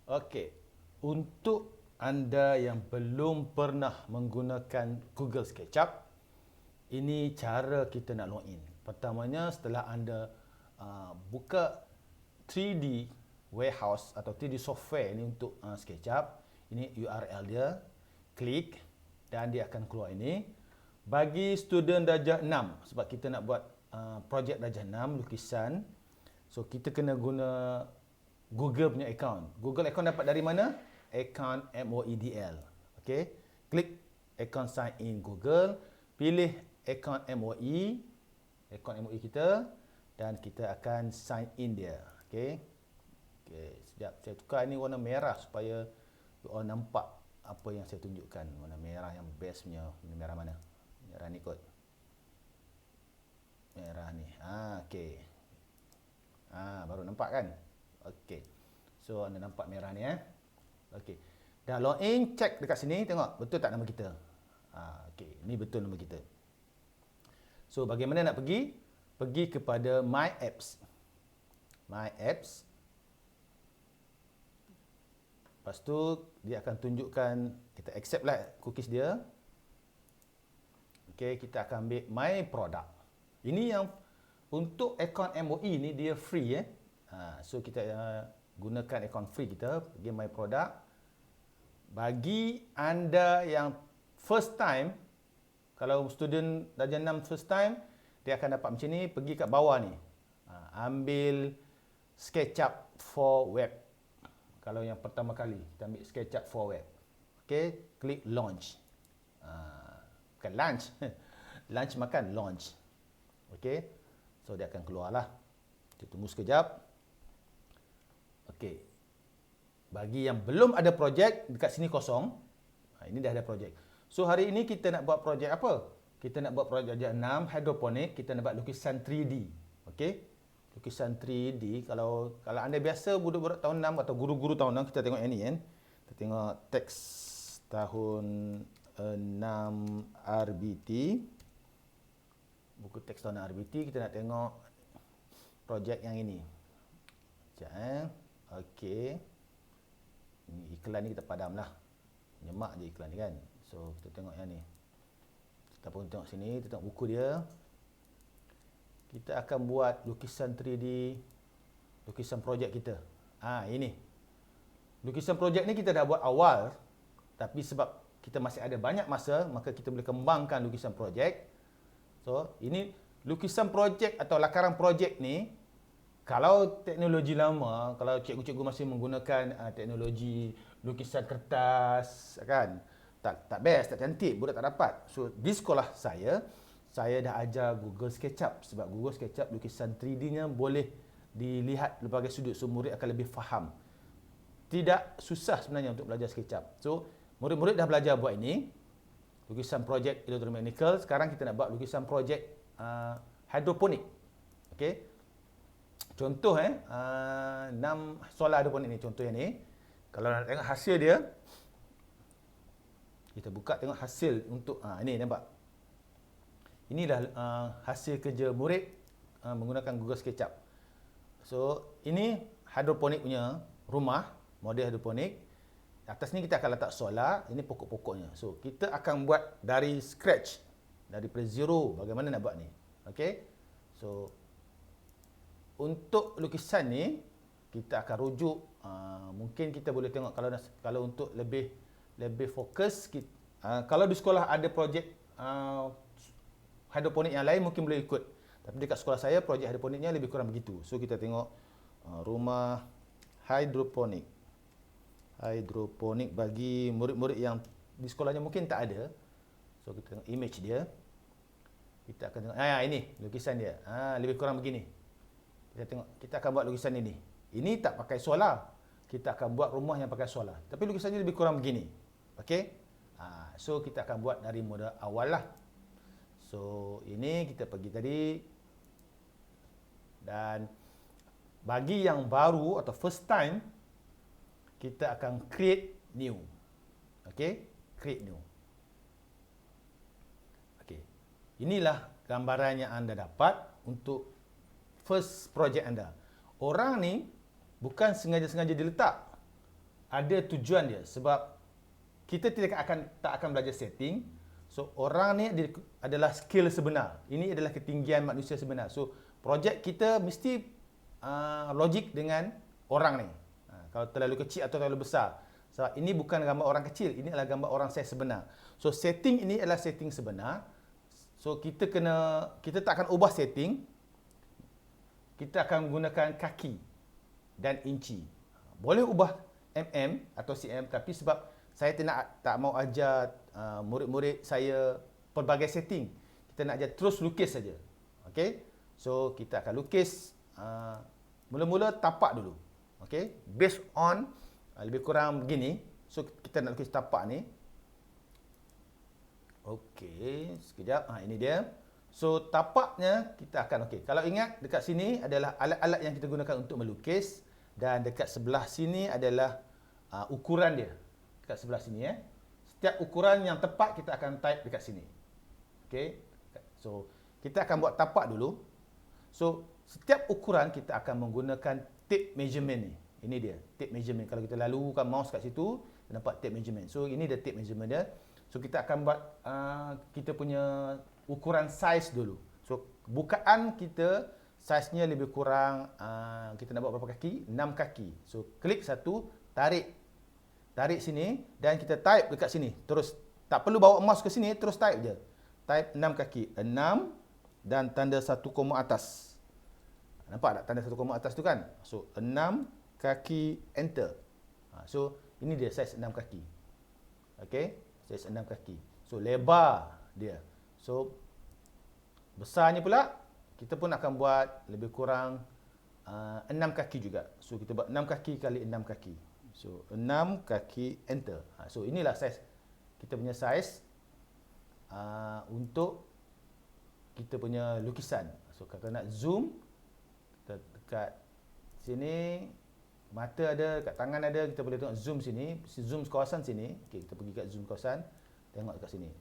Okey. Untuk anda yang belum pernah menggunakan Google SketchUp, ini cara kita nak login. Pertamanya setelah anda buka 3D warehouse atau 3D software ini untuk SketchUp, ini URL dia, klik dan dia akan keluar ini. Bagi student darjah 6, sebab kita nak buat projek darjah 6 lukisan, so kita kena guna Google punya account. Google account dapat dari mana? Account MOEDL. Okey. Klik account sign in Google, pilih account MOE, account MOE kita, dan kita akan sign in dia. Okey. Okey, sekejap saya tukar ini warna merah supaya you all nampak apa yang saya tunjukkan. Warna merah yang best punya. Merah mana? Merah ni kot. Merah ni. Okey. Baru nampak kan? Okey. So anda nampak merah ni Okey. Dah login, check dekat sini, tengok betul tak nama kita. Okey, ni betul nama kita. So bagaimana nak pergi? Pergi kepada My Apps. My Apps. Lepas tu dia akan tunjukkan, kita accept lah cookies dia. Okey, kita akan ambil My Product. Ini yang untuk akaun MOE ni dia free So kita gunakan akaun free kita, pergi My Product. Bagi anda yang first time, kalau student darjah 6 first time, dia akan dapat macam ni, pergi kat bawah ni. Ambil SketchUp for Web. Kalau yang pertama kali, kita ambil SketchUp for Web. Okey, klik launch. Bukan lunch. Lunch makan, launch. Okey. So dia akan keluarlah. Kita tunggu sekejap. Okey. Bagi yang belum ada projek, dekat sini kosong. Ini dah ada projek. So hari ini kita nak buat projek apa? Kita nak buat projek darjah 6 hidroponik, kita nak buat lukisan 3D. Okey. Lukisan 3D, kalau anda biasa budak-budak tahun 6 atau guru-guru tahun 6, kita tengok yang ni kan. Kita tengok teks tahun 6 RBT. Buku teks tahun 6 RBT, kita nak tengok projek yang ini. Sekejap Okey. Ini iklan ni kita padamlah. Nyemak je iklan ni kan. So kita tengok yang ni. Kita pun tengok sini, kita tengok buku dia. Kita akan buat lukisan 3D, lukisan projek kita. Ini. Lukisan projek ni kita dah buat awal, tapi sebab kita masih ada banyak masa, maka kita boleh kembangkan lukisan projek. So, ini lukisan projek atau lakaran projek ni, kalau teknologi lama, kalau cikgu-cikgu masih menggunakan teknologi lukisan kertas, kan, tak best, tak cantik, budak tak dapat. So, di sekolah saya dah ajar Google SketchUp, sebab Google SketchUp lukisan 3D-nya boleh dilihat berbagai sudut, so murid akan lebih faham. Tidak susah sebenarnya untuk belajar SketchUp. So, murid-murid dah belajar buat ini, lukisan projek elektromechanical. Sekarang kita nak buat lukisan projek hidroponik. Okey. Contoh 6 solar hidroponik ni, contoh yang ni. Kalau nak tengok hasil dia, kita buka tengok hasil untuk ini nampak. Inilah hasil kerja murid menggunakan Google SketchUp. So, ini hidroponik punya rumah, model hidroponik. Atas ni kita akan letak solar, ini pokok-pokoknya. So, kita akan buat dari scratch, daripada zero, bagaimana nak buat ni. Okey. So, untuk lukisan ni, kita akan rujuk, mungkin kita boleh tengok kalau untuk lebih fokus, kalau di sekolah ada projek hidroponik yang lain mungkin boleh ikut. Tapi dekat sekolah saya, projek hidroponiknya lebih kurang begitu. So, kita tengok rumah hidroponik. Hidroponik bagi murid-murid yang di sekolahnya mungkin tak ada. So, kita tengok image dia. Kita akan tengok, ini lukisan dia. Lebih kurang begini. Kita tengok, kita akan buat lukisan ini. Ini tak pakai solar. Kita akan buat rumah yang pakai solar. Tapi lukisannya lebih kurang begini. Okey? So, kita akan buat dari modal awal lah. So, ini kita pergi tadi. Dan bagi yang baru atau first time, kita akan create new. Okey? Create new. Okey. Inilah gambaran yang anda dapat untuk first project anda. Orang ni bukan sengaja-sengaja diletak. ada tujuan dia, sebab kita tak akan belajar setting. So orang ni adalah skill sebenar. Ini adalah ketinggian manusia sebenar. So projek kita mesti logik dengan orang ni. Kalau terlalu kecil atau terlalu besar. Sebab ini bukan gambar orang kecil, ini adalah gambar orang saiz sebenar. So setting ini adalah setting sebenar. So kita tak akan ubah setting. Kita akan menggunakan kaki dan inci. Boleh ubah mm atau cm, tapi sebab saya tak mau ajar murid-murid saya pelbagai setting. Kita nak ajar terus lukis saja. Okey? So kita akan lukis mula-mula tapak dulu. Okey? Based on lebih kurang begini. So kita nak lukis tapak ni. Okey, sekejap. Ini dia. So tapaknya kita akan Kalau ingat dekat sini adalah alat-alat yang kita gunakan untuk melukis, dan dekat sebelah sini adalah ukuran dia. Dekat sebelah sini Setiap ukuran yang tepat kita akan type dekat sini. Okey. So kita akan buat tapak dulu. So setiap ukuran kita akan menggunakan tape measurement ni. Ini dia, tape measurement. Kalau kita lalukan mouse kat situ, nampak tape measurement. So ini dia tape measurement dia. So kita akan buat kita punya ukuran saiz dulu. So bukaan kita saiznya lebih kurang kita nak buat berapa kaki? 6 kaki. So klik satu, tarik sini dan kita type dekat sini. Terus tak perlu bawa mouse ke sini, terus type je. Type 6 kaki. 6 dan tanda 1 koma atas. Nampak tak tanda 1 koma atas tu kan? So 6 kaki, enter. So ini dia saiz 6 kaki. Okey, saiz 6 kaki. So lebar dia. So besarnya pula kita pun akan buat lebih kurang 6 kaki juga. So kita buat 6 kaki kali 6 kaki. So 6 kaki, enter. So inilah saiz kita punya saiz untuk kita punya lukisan. So kalau nak zoom, kita dekat sini, mata ada, dekat tangan ada, kita boleh tengok zoom sini, zoom kawasan sini. Okey, kita pergi kat zoom kawasan, tengok dekat sini.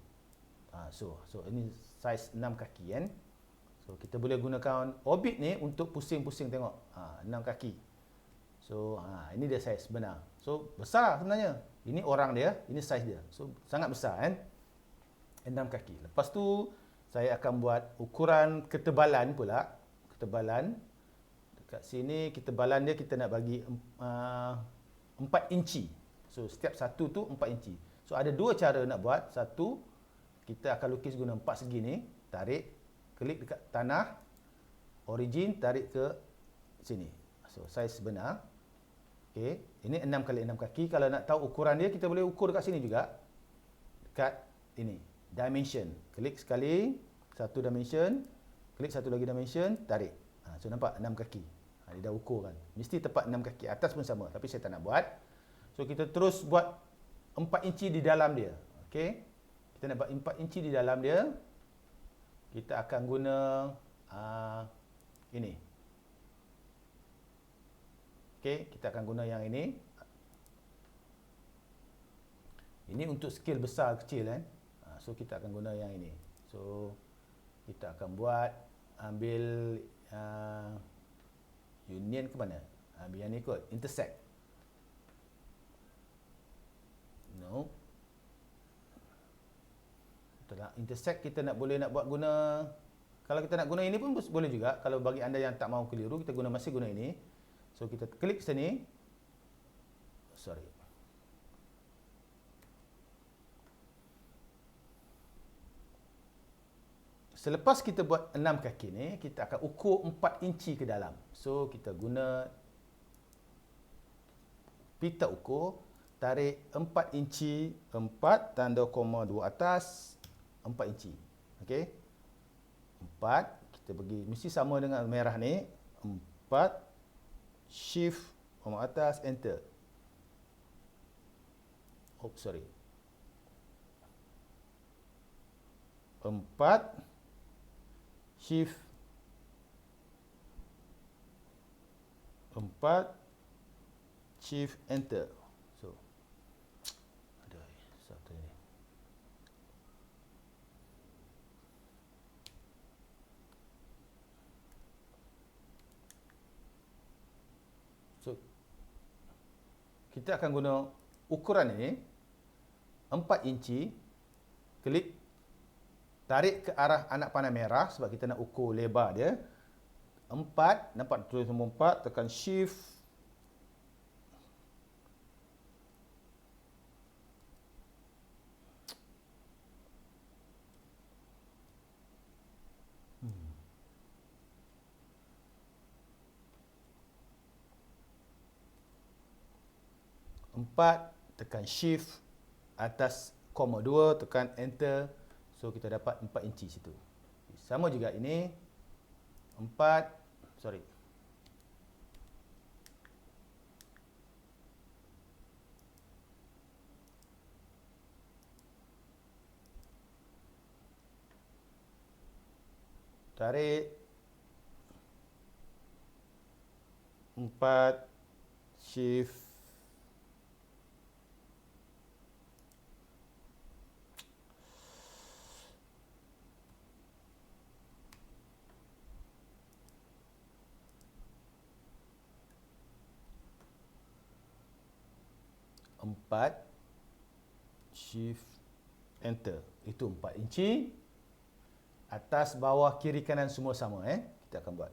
So ini saiz 6 kaki kan. So kita boleh gunakan orbit ni untuk pusing-pusing tengok. 6 kaki. So ini dia saiz benar. So besar sebenarnya. Ini orang dia, ini saiz dia. So sangat besar kan. 6 kaki. Lepas tu saya akan buat ukuran ketebalan pula. Ketebalan dekat sini, ketebalan dia kita nak bagi 4 inci. So setiap satu tu 4 inci. So ada dua cara nak buat. Satu, kita akan lukis guna 4 segi ni, tarik, klik dekat tanah, origin, tarik ke sini. So saiz benar. Okey, ini 6 kali 6 kaki. Kalau nak tahu ukuran dia, kita boleh ukur dekat sini juga. Dekat ini, dimension. Klik sekali, satu dimension, klik satu lagi dimension, tarik. So nampak 6 kaki. Dia dah ukur kan. Mesti tepat 6 kaki. Atas pun sama, tapi saya tak nak buat. So kita terus buat 4 inci di dalam dia. Okey. Kita nak buat 4 inci di dalam dia. Kita akan guna ini. Okey, kita akan guna yang ini. Ini untuk skil besar kecil kan. So kita akan guna yang ini. So kita akan buat, ambil union ke mana? Ambil yang ni kot, intersect. No. Setelah intersect kita nak buat guna, kalau kita nak guna ini pun boleh juga. Kalau bagi anda yang tak mahu keliru, kita masih guna ini. So kita klik sini. Sorry. Selepas kita buat 6 kaki ni, kita akan ukur 4 inci ke dalam. So kita guna pita ukur, tarik 4 inci, 4 tanda koma 2 atas, 4 inci. Okey. 4, kita pergi mesti sama dengan merah ni. 4, shift koma atas, enter. Oh, sorry. 4, shift 4, shift, enter. So ada satu ni. So kita akan guna ukuran ini 4 inci, klik, tarik ke arah anak panah merah sebab kita nak ukur lebar dia. 4, nampak tulis nombor 4, tekan shift. Empat, tekan shift, atas koma 2, tekan enter. So kita dapat 4 inci situ. Sama juga ini 4, sorry. Tarik 4, shift. Empat, shift, enter. Itu 4 inci. Atas, bawah, kiri, kanan semua sama. Kita akan buat.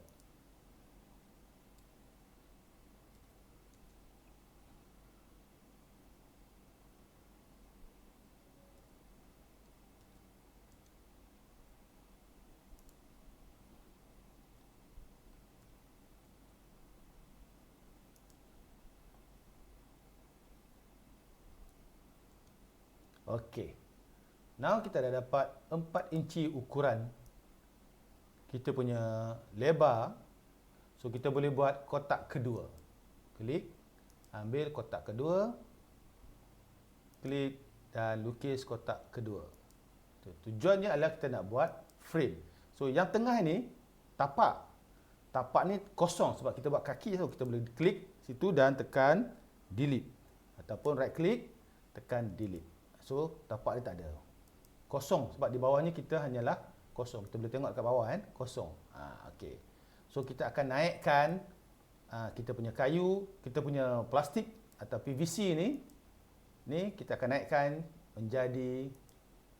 Okey. Now kita dah dapat 4 inci ukuran kita punya lebar. So kita boleh buat kotak kedua. Klik, ambil kotak kedua, klik dan lukis kotak kedua. Tujuannya adalah kita nak buat frame. So yang tengah ni tapak. Tapak ni kosong sebab kita buat kaki, so kita boleh klik situ dan tekan delete ataupun right click tekan delete. So tapak dia tak ada. Kosong sebab di bawahnya kita hanyalah kosong. Kita boleh tengok dekat bawah kosong. Okey. So kita akan naikkan kita punya kayu, kita punya plastik atau PVC ni kita akan naikkan menjadi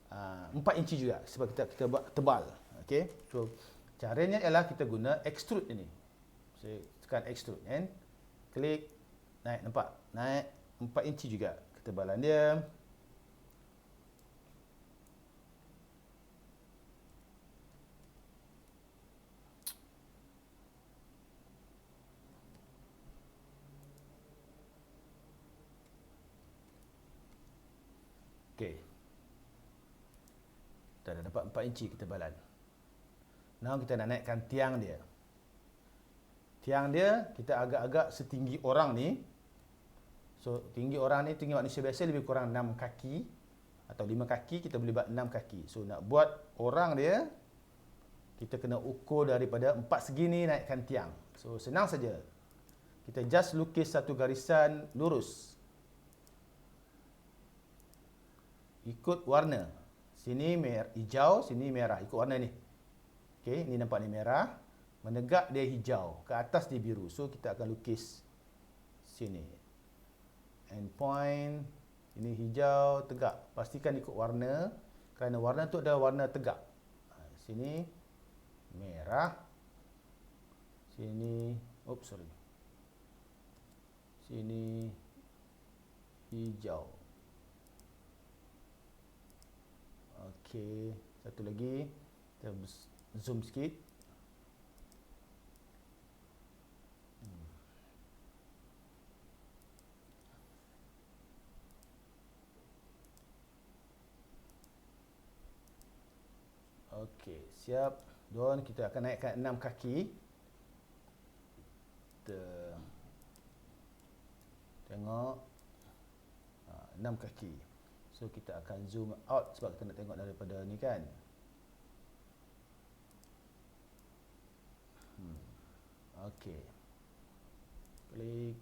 4 inci juga sebab kita buat tebal. Okey. So caranya ialah kita guna extrude ini. So tekan extrude klik, naik, nampak? Naik 4 inci juga ketebalan dia. Okey. Kita dah dapat 4 inci ketebalan. Now kita nak naikkan tiang dia. Tiang dia kita agak-agak setinggi orang ni. So tinggi orang ni, tinggi manusia biasa lebih kurang 6 kaki atau 5 kaki, kita boleh buat 6 kaki. So nak buat orang dia, kita kena ukur daripada 4 segi ni naikkan tiang. So senang saja. Kita just lukis satu garisan lurus. Ikut warna. Sini hijau, sini merah. Ikut warna ni. Okey, ni nampak ni merah. Menegak dia hijau. Ke atas dia biru. So kita akan lukis sini. End point. Ini hijau, tegak. Pastikan ikut warna. Kerana warna tu adalah warna tegak. Sini merah. Sini, sini hijau. Okey, satu lagi. Kita zoom sikit. Okey, siap. Don, kita akan naikkan 6 kaki. Kita tengok 6 kaki. So kita akan zoom out sebab kita nak tengok daripada ni kan. Okey. Klik.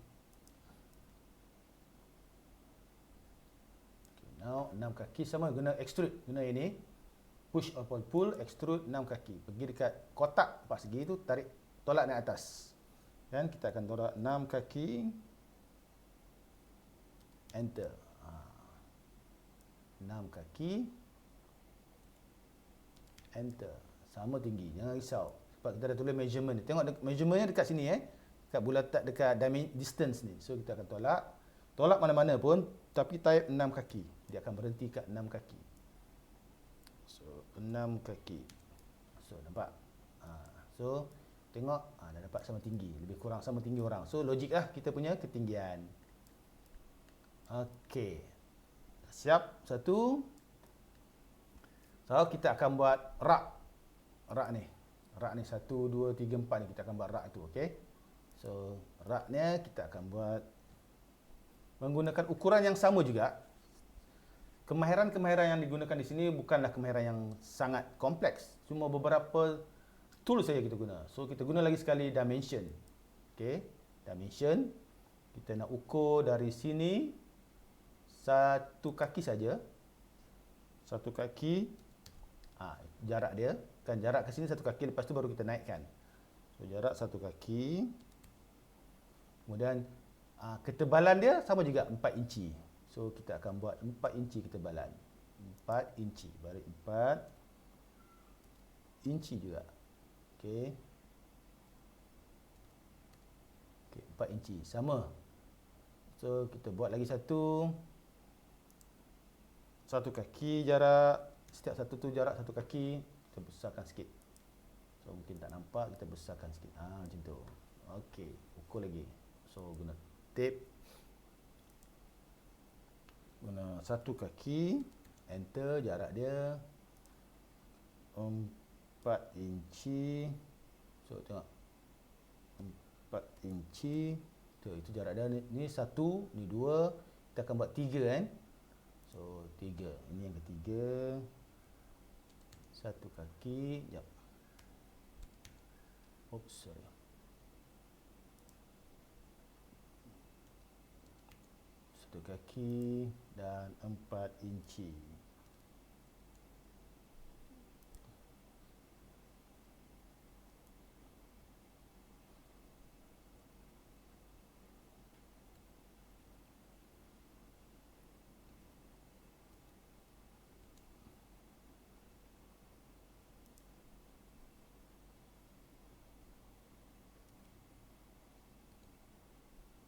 Okay, now 6 kaki sama guna extrude. Guna ini. Push or pull, extrude 6 kaki. Pergi dekat kotak 4 segi tu, tarik, tolak naik atas. Dan kita akan tolak 6 kaki. enter. 6 kaki, enter. Sama tinggi, jangan risau. Sebab kita dah tulis measurement ni. Tengok measurementnya dekat sini dekat bulatan, dekat distance ni. So kita akan tolak. Tolak mana-mana pun, tapi type 6 kaki. Dia akan berhenti kat 6 kaki. So 6 kaki. So nampak? So tengok, dah dapat sama tinggi. Lebih kurang sama tinggi orang. So logik lah kita punya ketinggian. Okey. Siap? Satu. So kita akan buat rak. Rak ni. Rak ni 1, 2, 3, 4 ni. Kita akan buat rak tu. Okey. So raknya kita akan buat menggunakan ukuran yang sama juga. Kemahiran-kemahiran yang digunakan di sini bukanlah kemahiran yang sangat kompleks. Cuma beberapa tool saja kita guna. So kita guna lagi sekali dimension. Okey, dimension. Kita nak ukur dari sini satu kaki saja. Satu kaki. Jarak dia. Kan jarak ke sini satu kaki, lepas tu baru kita naikkan. So jarak satu kaki. Kemudian ketebalan dia sama juga 4 inci. So kita akan buat 4 inci ketebalan. 4 inci. Balik 4 inci juga. Okey. Okey, 4 inci. Sama. So kita buat lagi satu. Satu kaki jarak. Setiap satu tu jarak satu kaki. Kita besarkan sikit. So mungkin tak nampak, kita besarkan sikit. Macam tu. Okey, ukur lagi. So guna tape. Guna satu kaki. Enter, jarak dia 4 inci. So tengok 4 inci. Itu jarak dia. Ni 1, ni 2. Kita akan buat 3 kan. So 3. Ini yang ketiga. Satu kaki. Sekejap. Oops, sorry. Satu kaki dan 4 inci.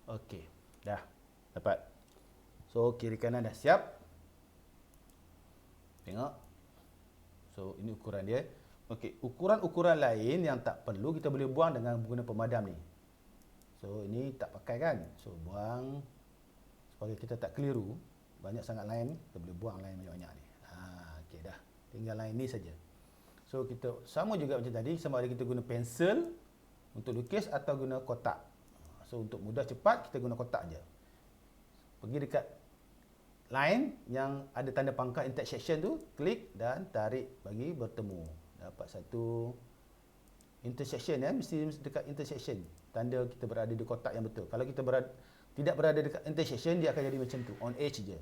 Okey, dah dapat. So kiri kanan dah siap. Tengok. So ini ukuran dia. Okey, ukuran-ukuran lain yang tak perlu kita boleh buang dengan guna pemadam ni. So ini tak pakai kan. So buang supaya kita tak keliru. Banyak sangat line, kita boleh buang line banyak-banyak ni. Okey dah. Tinggal line ni saja. So kita sama juga macam tadi, sama ada kita guna pensel untuk lukis atau guna kotak. So untuk mudah cepat kita guna kotak je. Pergi dekat line yang ada tanda pangkal intersection tu, klik dan tarik bagi bertemu. Dapat satu intersection mesti dekat intersection. Tanda kita berada di kotak yang betul. Kalau kita tidak berada dekat intersection, dia akan jadi macam tu, on edge je.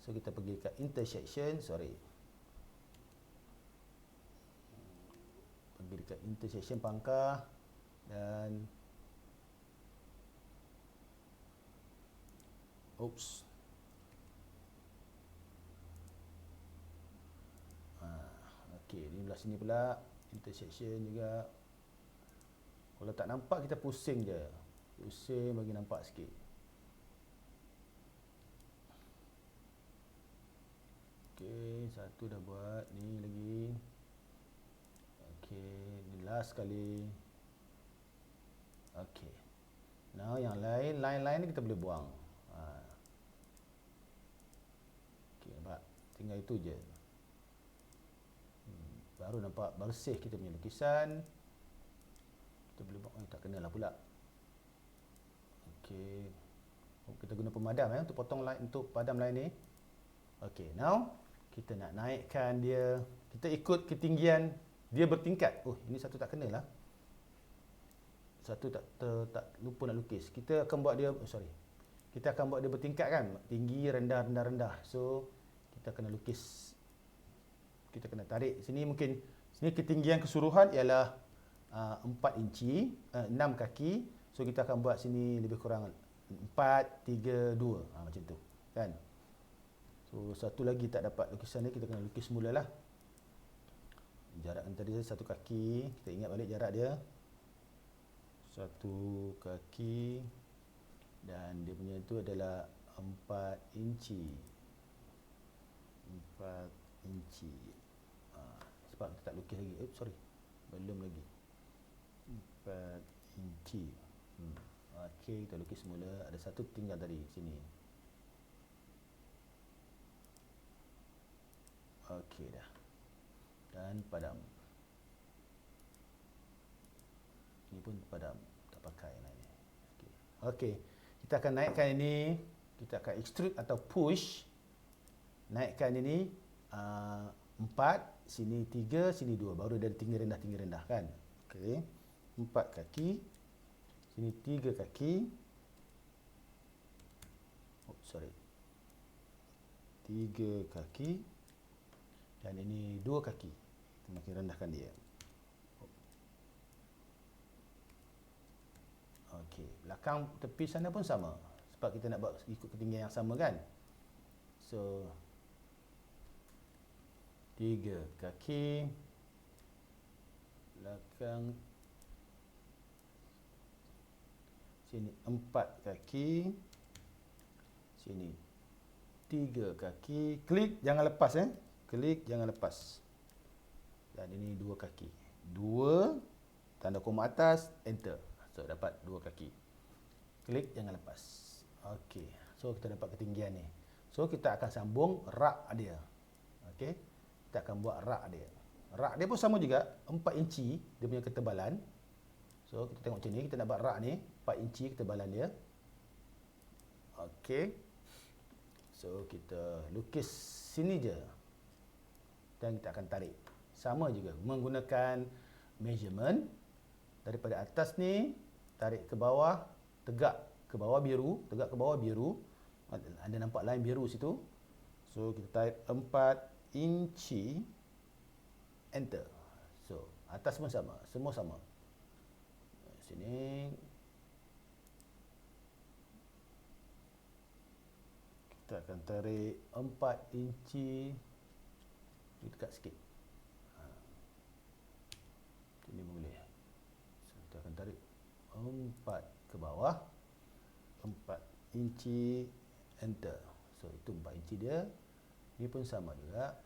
So kita pergi dekat intersection, pergi dekat intersection pangkal dan oops. Okey, ni belah sini pula intersection juga. Kalau tak nampak kita pusing je. Pusing bagi nampak sikit. Okey, satu dah buat, ni lagi. Okey, ni last sekali. Okey. Now yang lain, line-line ni kita boleh buang. Okey, nampak? Tinggal itu je. Baru nampak bersih kita punya lukisan. Kita boleh buang, tak kenalah pula. Okey. Kita guna pemadam untuk potong line, untuk padam line ni. Okey, now kita nak naikkan dia. Kita ikut ketinggian dia bertingkat. Ini satu tak kenalah. Satu tak lupa nak lukis. Kita akan buat dia, kita akan buat dia bertingkat kan, tinggi, rendah, rendah, rendah. So kita kena lukis, kita kena tarik sini. Mungkin sini ketinggian keseluruhan ialah 4 inci, 6 kaki. So kita akan buat sini lebih kurang 4, 3, 2, macam tu. kan. So satu lagi tak dapat lukisan ni, kita kena lukis semula lah. Jarak antara dia 1 kaki, kita ingat balik jarak dia 1 kaki, dan dia punya tu adalah 4 inci. 4 inci. Sebab kita tak lukis lagi. Sorry. Belum lagi. 4 inci. Okey, kita lukis semula. Ada satu tinggal tadi sini. Okey dah. Dan padam. Ini pun padam. Tak pakai lah ni. Okey. Kita akan naikkan ini. Kita akan extrude atau push. Naikkan ini 4, sini 3, sini 2. Baru dari tinggi rendah kan. Okey. 4 kaki. Sini 3 kaki. Oh, sorry. 3 kaki. Dan ini 2 kaki. Kita makin rendahkan dia. Okey. Belakang tepi sana pun sama. Sebab kita nak buat ikut ketinggian yang sama kan. So 3 kaki, belakang sini 4 kaki, sini 3 kaki, klik jangan lepas klik jangan lepas, dan ini 2 kaki, 2 tanda koma atas, enter. So dapat 2 kaki, klik jangan lepas. Okey, so kita dapat ketinggian ni. So kita akan sambung rak dia. Okey, kita akan buat rak dia. Rak dia pun sama juga, 4 inci dia punya ketebalan. So kita tengok macam ni, kita nak buat rak ni 4 inci ketebalan dia. Okey. So kita lukis sini je. Dan kita akan tarik. Sama juga menggunakan measurement daripada atas ni tarik ke bawah, tegak ke bawah biru, tegak ke bawah biru. Ada nampak line biru situ. So kita tarik 4 inci, enter. So atas pun sama, semua sama. Sini kita akan tarik 4 inci, dekat sikit. Ini boleh. So, kita akan tarik 4 ke bawah, 4 inci, enter. So itu 4 inci dia. Ini pun sama juga.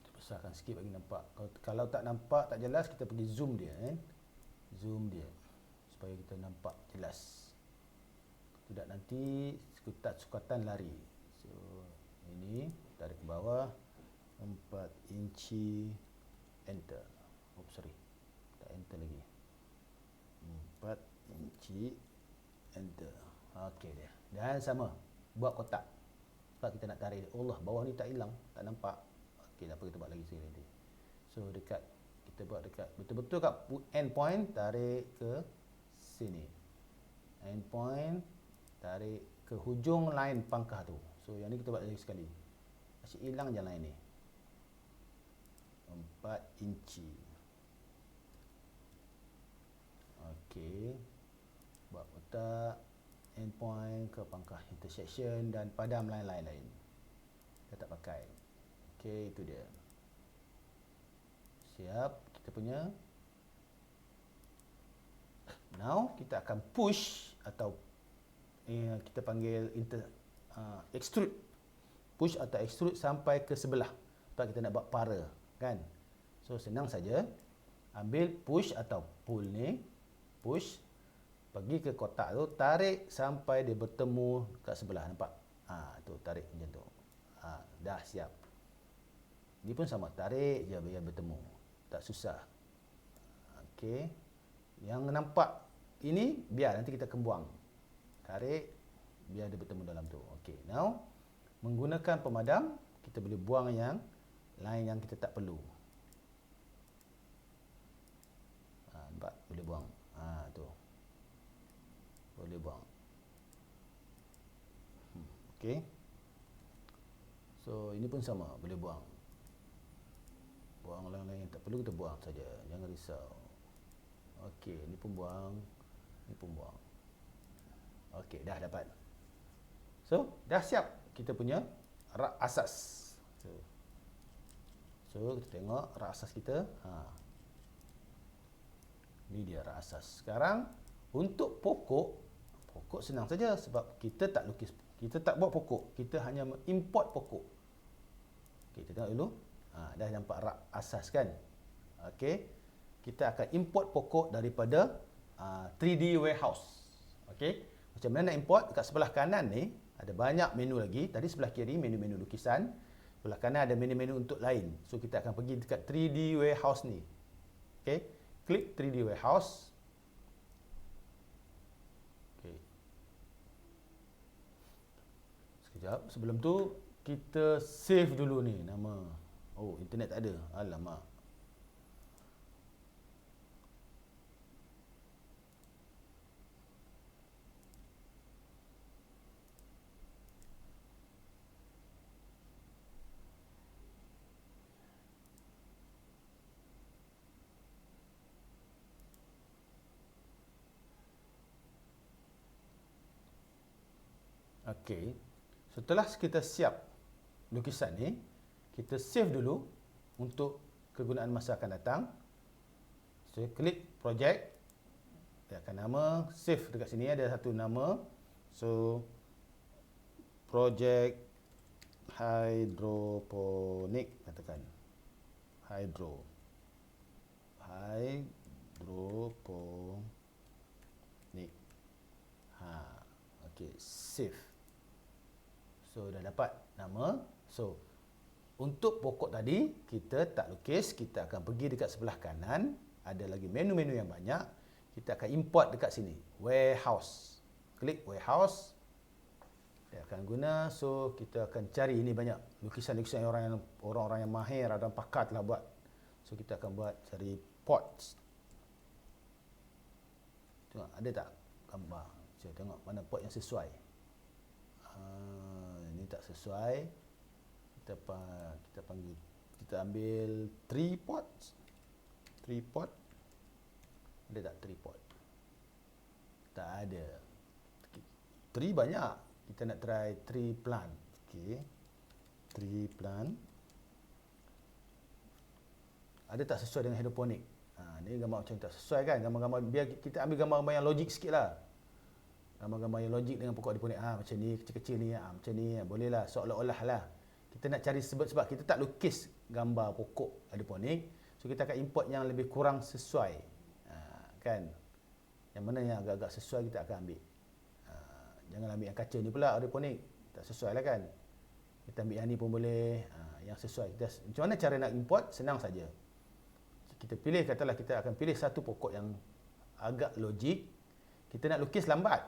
Kita besarkan sikit bagi nampak. Kalau tak nampak, tak jelas, kita pergi zoom dia zoom dia supaya kita nampak jelas. Tidak nanti sukatan lari. So ini tarik ke bawah 4 inci, enter. Oops, sorry. Tak enter lagi. 4 inci, enter. Okey dia. Dan sama, buat kotak. Sebab kita nak tarik. Allah, bawah ni tak hilang, tak nampak. Okey, tak apa, kita buat lagi sekali nanti. So dekat, kita buat dekat betul-betul kat end point, tarik ke sini. End point, tarik ke hujung line pangkah tu. So yang ni kita buat lagi sekali. Asyik hilang je line ni. 4 inci. Okey. Buat kotak, end point ke pangkah intersection dan padam line-line lain. Kita tak pakai. Okey, itu dia. Siap kita punya. Now kita akan push atau kita panggil extrude. Push atau extrude sampai ke sebelah. Sebab kita nak buat para, kan? So senang saja. Ambil push atau pull ni, push, pergi ke kotak tu, tarik sampai dia bertemu kat sebelah, nampak? Tu tarik macam tu. Dah siap. Ni pun sama, tarik je biar bertemu. Tak susah. Okey. Yang nampak ini biar nanti kita buang. Tarik biar dia bertemu dalam tu. Okey. Now menggunakan pemadam kita boleh buang yang lain yang kita tak perlu. Nampak? Boleh buang. Tu. Boleh buang. Okey. So ini pun sama, boleh buang. Buang lain-lain yang tak perlu kita buang saja. Jangan risau. Okey, ni pun buang. Ni pun buang. Okey, dah dapat. So, dah siap kita punya rak asas. So kita tengok rak asas kita. Ini dia rak asas. Sekarang untuk pokok senang saja sebab kita tak lukis, kita tak buat pokok, kita hanya import pokok. Okey, kita tengok dulu. Dah nampak rak asas kan? Okey. Kita akan import pokok daripada 3D warehouse. Okey. Macam mana nak import? Dekat sebelah kanan ni ada banyak menu lagi. Tadi sebelah kiri menu-menu lukisan. Sebelah kanan ada menu-menu untuk lain. So kita akan pergi dekat 3D warehouse ni. Okey. Klik 3D warehouse. Okey. Sekejap. Sebelum tu kita save dulu ni nama. Oh, internet tak ada. Alamak. Okey. Setelah kita siap lukisan ni, kita save dulu untuk kegunaan masa akan datang. Saya klik project. Dia akan nama, save dekat sini ada satu nama. So project hydroponic katakan. Hydroponic. Okey, save. So dah dapat nama. So untuk pokok tadi kita tak lukis, kita akan pergi dekat sebelah kanan, ada lagi menu-menu yang banyak. Kita akan import dekat sini, warehouse. Klik warehouse. Dia akan guna. So kita akan cari, ini banyak lukisan-lukisan orang-orang yang mahir atau pakar telah buat. So kita akan buat cari pots. Tengok ada tak gambar. Saya tengok mana pot yang sesuai. Ini tak sesuai. Kita panggil, kita ambil tree pot. Ada tak tree pot? Tak ada. Tree banyak. Kita nak try tree plant. Okey. Tree plant. Ada tak sesuai dengan hidroponik? Ni gambar macam tak sesuai kan? Gambar-gambar, biar kita ambil gambar-gambar yang logik sikit lah. Gambar-gambar yang logik dengan pokok hidroponik. Macam ni, kecil-kecil ni, macam ni. Boleh lah, seolah-olah lah. Kita nak cari sebab kita tak lukis gambar pokok hidroponik. So kita akan import yang lebih kurang sesuai. Kan? Yang mana yang agak-agak sesuai kita akan ambil. Jangan ambil yang kaca ni pula hidroponik. Tak sesuai lah kan? Kita ambil yang ni pun boleh. Yang sesuai. Macam mana cara nak import? Senang saja. Kita pilih, katalah kita akan pilih satu pokok yang agak logik. Kita nak lukis lambat.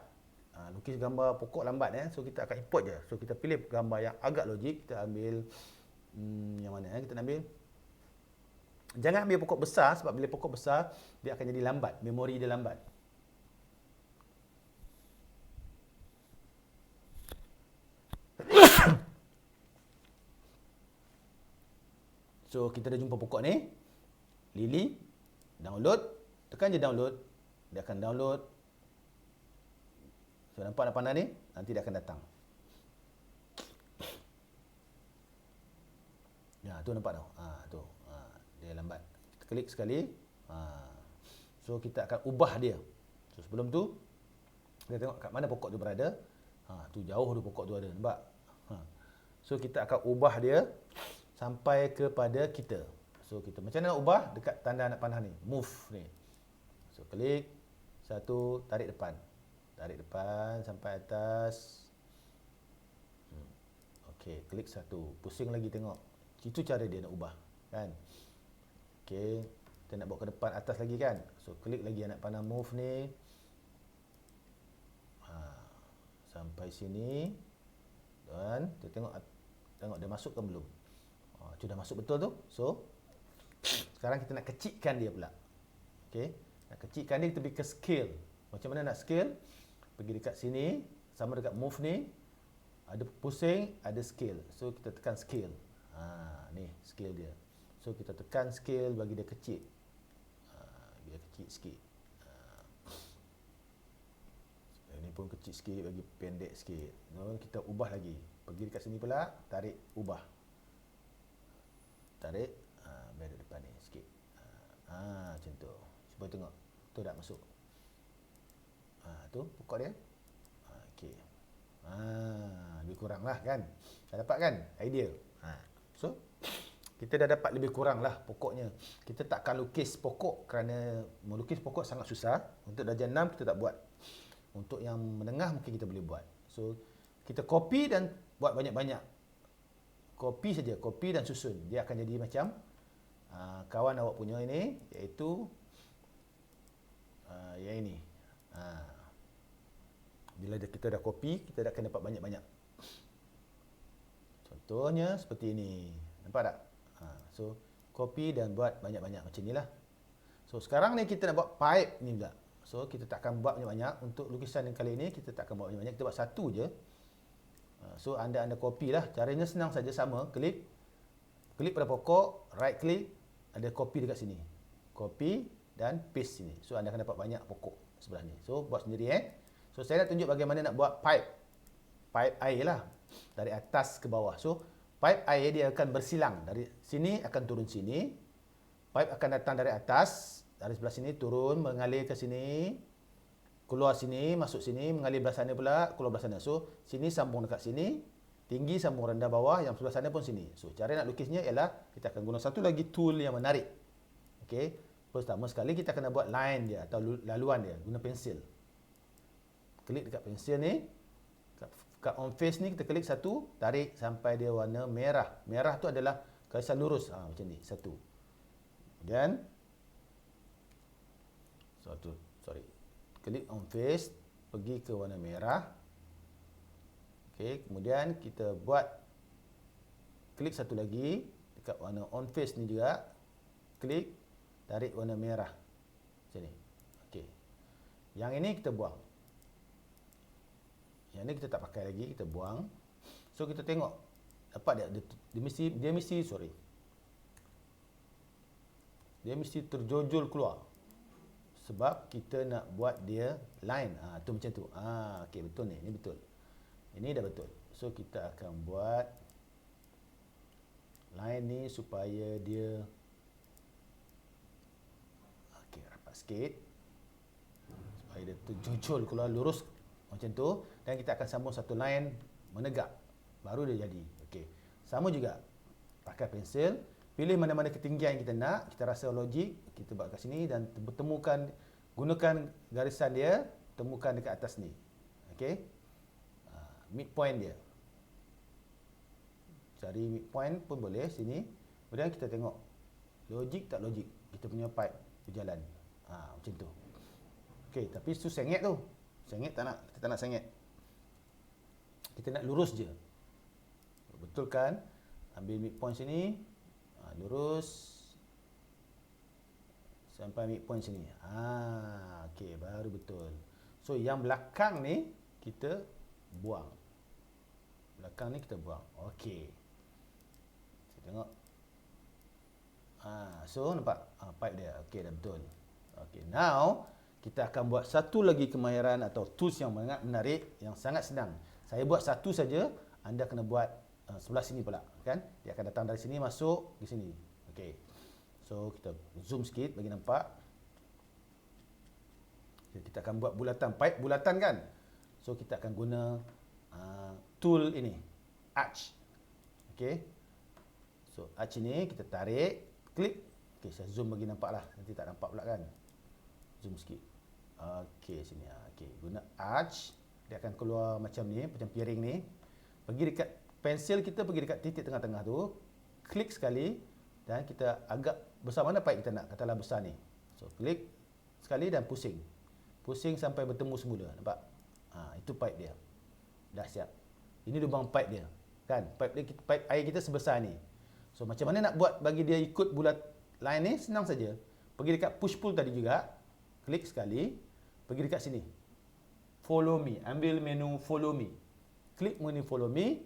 Lukis gambar pokok lambat. So kita akan import je. So kita pilih gambar yang agak logik. Kita ambil yang mana kita nak ambil. Jangan ambil pokok besar sebab bila pokok besar dia akan jadi lambat. Memori dia lambat. So kita dah jumpa pokok ni. Lily, download, tekan je download, dia akan download. So nampak panah ni, nanti dia akan datang. Ya, tu nampak tau. Tu. Dia lambat. Kita klik sekali. So kita akan ubah dia. So sebelum tu, kita tengok kat mana pokok tu berada. Tu jauh tu pokok tu ada, nampak? So kita akan ubah dia sampai kepada kita. So kita macam mana nak ubah? Dekat tanda anak panah ni, move ni. So klik satu, tarik depan. Tarik depan sampai atas. Okey, klik satu. Pusing lagi tengok. Itu cara dia nak ubah, kan? Okey, kita nak bawa ke depan atas lagi kan? So klik lagi anak panah move ni. Sampai sini. Dan kita tengok dia masuk ke belum? Sudah masuk betul tu. So sekarang kita nak kecilkan dia pula. Okey, nak kecilkan dia kita pergi ke scale. Macam mana nak scale? Pergi dekat sini, sama dekat move ni, ada pusing, ada scale. So kita tekan scale. Ni scale dia. So kita tekan scale bagi dia kecil. Biar kecil sikit. Ini pun kecil sikit, bagi pendek sikit. So, kita ubah lagi. Pergi dekat sini pula, tarik, ubah. Tarik, biar depan ni sikit. Macam tu. Supaya tengok. Tu dah masuk. Tu pokok dia. Okey. Lebih kurang lah kan. Dah dapat kan idea? So, kita dah dapat lebih kurang lah pokoknya. Kita takkan lukis pokok kerana melukis pokok sangat susah. Untuk darjah 6 kita tak buat. Untuk yang menengah mungkin kita boleh buat. So, kita copy dan buat banyak-banyak. Copy saja, copy dan susun. Dia akan jadi macam kawan awak punya ini, iaitu yang ini. Bila kita dah copy, kita dah akan dapat banyak-banyak. Contohnya seperti ini. Nampak tak? So, copy dan buat banyak-banyak macam inilah. So, sekarang ni kita nak buat pipe ni pula. So, kita tak akan buat banyak-banyak. Untuk lukisan yang kali ini, kita tak akan buat banyak-banyak. Kita buat satu je. So, anda copy lah. Caranya senang saja, sama. Klik pada pokok, right click, ada copy dekat sini. Copy dan paste sini. So, anda akan dapat banyak pokok sebelah ni. So, buat sendiri So, saya nak tunjuk bagaimana nak buat pipe. Pipe air lah. Dari atas ke bawah. So, pipe air dia akan bersilang. Dari sini akan turun sini. Pipe akan datang dari atas. Dari sebelah sini turun, mengalir ke sini. Keluar sini, masuk sini, mengalir belah sana pula, keluar belah sana. So, sini sambung dekat sini. Tinggi sambung rendah bawah, yang sebelah sana pun sini. So, cara nak lukisnya ialah kita akan guna satu lagi tool yang menarik. Okey. Pertama sekali kita kena buat line dia atau laluan dia guna pensil. Klik dekat pensil ni. Kat on face ni kita klik satu, tarik sampai dia warna merah. Merah tu adalah garisan lurus. Macam ni, satu. Kemudian klik on face, pergi ke warna merah. Okey, kemudian kita buat klik satu lagi dekat warna on face ni juga. Klik, tarik warna merah. Macam ni. Okey. Yang ini kita buang. Yang ni kita tak pakai lagi, kita buang. So kita tengok dapat dia mesti terjojol keluar. Sebab kita nak buat dia line. Tu macam tu. Okey, betul ni. Ini betul. Ini dah betul. So kita akan buat line ni supaya dia rapat sikit. Supaya dia terjojol keluar lurus macam tu, dan kita akan sambung satu line menegak. Baru dia jadi. Okey. Sama juga. Pakai pensil, pilih mana-mana ketinggian kita nak, kita rasa logik, kita buat kat sini dan temukan, gunakan garisan dia, temukan dekat atas ni. Okey. Midpoint dia. Cari midpoint pun boleh sini. Kemudian kita tengok logik tak logik kita punya pipe berjalan. Macam tu. Okey, tapi tu sengit tu. Sengit tak nak, kita tak nak sengit. Kita nak lurus je. Betul kan? Ambil midpoint sini, lurus sampai midpoint sini. Okey, baru betul. So yang belakang ni kita buang. Belakang ni kita buang. Okey. Saya tengok. So nampak pipe dia. Okey, dah betul. Okey, now kita akan buat satu lagi kemahiran atau tools yang sangat menarik, yang sangat senang. Saya buat satu saja, anda kena buat sebelah sini pula, kan? Dia akan datang dari sini masuk ke sini. Okey. So kita zoom sikit bagi nampak. Kita akan buat bulatan, pipe bulatan kan? So kita akan guna tool ini, arch. Okey. So arch ini kita tarik, klik. Okey, saya zoom bagi nampaklah. Nanti tak nampak pula kan? Zoom sikit. Okey, sini. Okey, guna arch, dia akan keluar macam ni, macam piring ni. Pergi dekat pensil kita, pergi dekat titik tengah-tengah tu, klik sekali dan kita agak besar mana pipe kita nak, katalah besar ni. So klik sekali dan pusing. Pusing sampai bertemu semula, nampak? Itu pipe dia. Dah siap. Ini lubang pipe dia. Kan? Pipe air kita sebesar ni. So macam mana nak buat bagi dia ikut bulat line ni? Senang saja. Pergi dekat push pull tadi juga, klik sekali. Pergi dekat sini. Follow me. Ambil menu follow me. Klik menu follow me.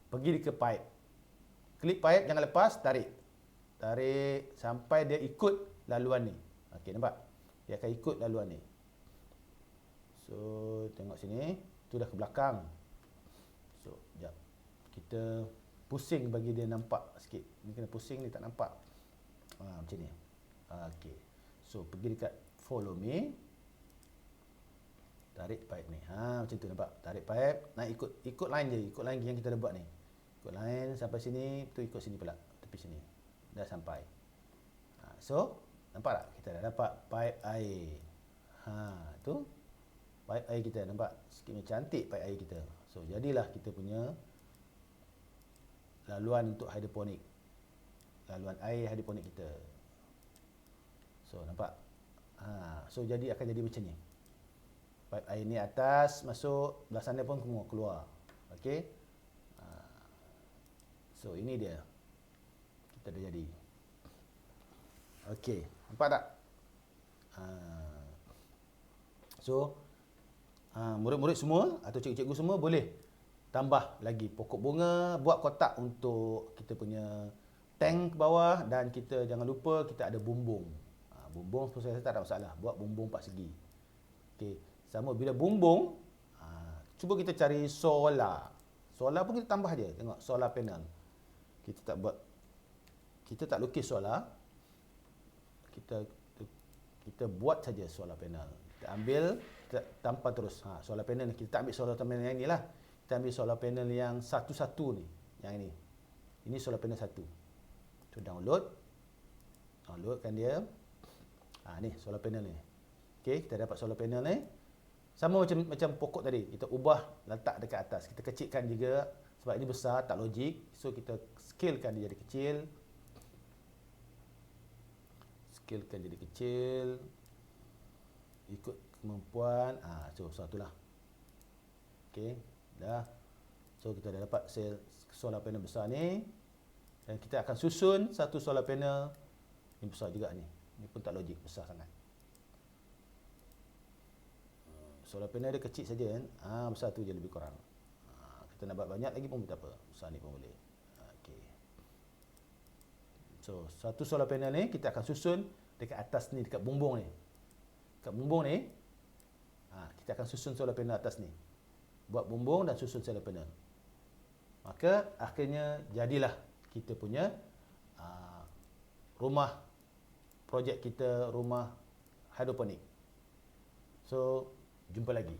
Pergi ke pipe. Klik pipe, jangan lepas, tarik. Tarik sampai dia ikut laluan ni. Okey, nampak? Dia akan ikut laluan ni. So, tengok sini. Tu dah ke belakang. So, sekejap. Kita pusing bagi dia nampak sikit. Ni kena pusing, ni tak nampak. Macam ni. Okey. So, pergi dekat follow me. Tarik pipe ni. Macam tu nampak. Tarik pipe. Nak ikut line je. Ikut line yang kita dah buat ni. Ikut line sampai sini. Tu ikut sini pula. Tepi sini. Dah sampai. So, nampak tak? Kita dah dapat pipe air. Tu. Pipe air kita. Nampak? Sikit cantik pipe air kita. So, jadilah kita punya laluan untuk hidroponik. Laluan air hidroponik kita. So, nampak? So, akan jadi macam ni. Pipe air ni atas, masuk, belah sana pun keluar. Okey? So, ini dia. Kita dah jadi. Okey, nampak tak? So, murid-murid semua atau cikgu-cikgu semua boleh tambah lagi pokok bunga, buat kotak untuk kita punya tank ke bawah, dan kita jangan lupa kita ada bumbung. Bumbung saya tak ada masalah, buat bumbung 4 segi. Okey, sama bila bumbung, cuba kita cari solar. Solar pun kita tambah je, tengok solar panel. Kita tak lukis solar. Kita buat saja solar panel. Kita ambil, kita tampal terus. Solar panel ni, kita tak ambil solar panel yang ni lah. Kita ambil solar panel yang satu-satu ni. Yang ini. Ini solar panel satu. So, downloadkan dia. Ni solar panel ni. Okey, kita dapat solar panel ni. Sama macam pokok tadi. Kita ubah letak dekat atas. Kita kecilkan juga. Sebab ini besar, tak logik. So, kita scalekan dia jadi kecil. Scalekan jadi kecil. Ikut kemampuan. So, satulah. Okey, dah. So, kita dah dapat solar panel besar ni. Dan kita akan susun satu solar panel. Ini besar juga ni. Ini pun tak logik, besar sangat. Solar panel dia kecil saja kan. Besar tu je lebih kurang. Kita nak buat banyak lagi pun tak apa. Besar ni pun boleh. Okey. So, satu solar panel ni kita akan susun dekat atas ni, dekat bumbung ni. Dekat bumbung ni, kita akan susun solar panel atas ni. Buat bumbung dan susun solar panel. Maka akhirnya jadilah kita punya rumah, projek kita, rumah hidroponik. So, jumpa lagi.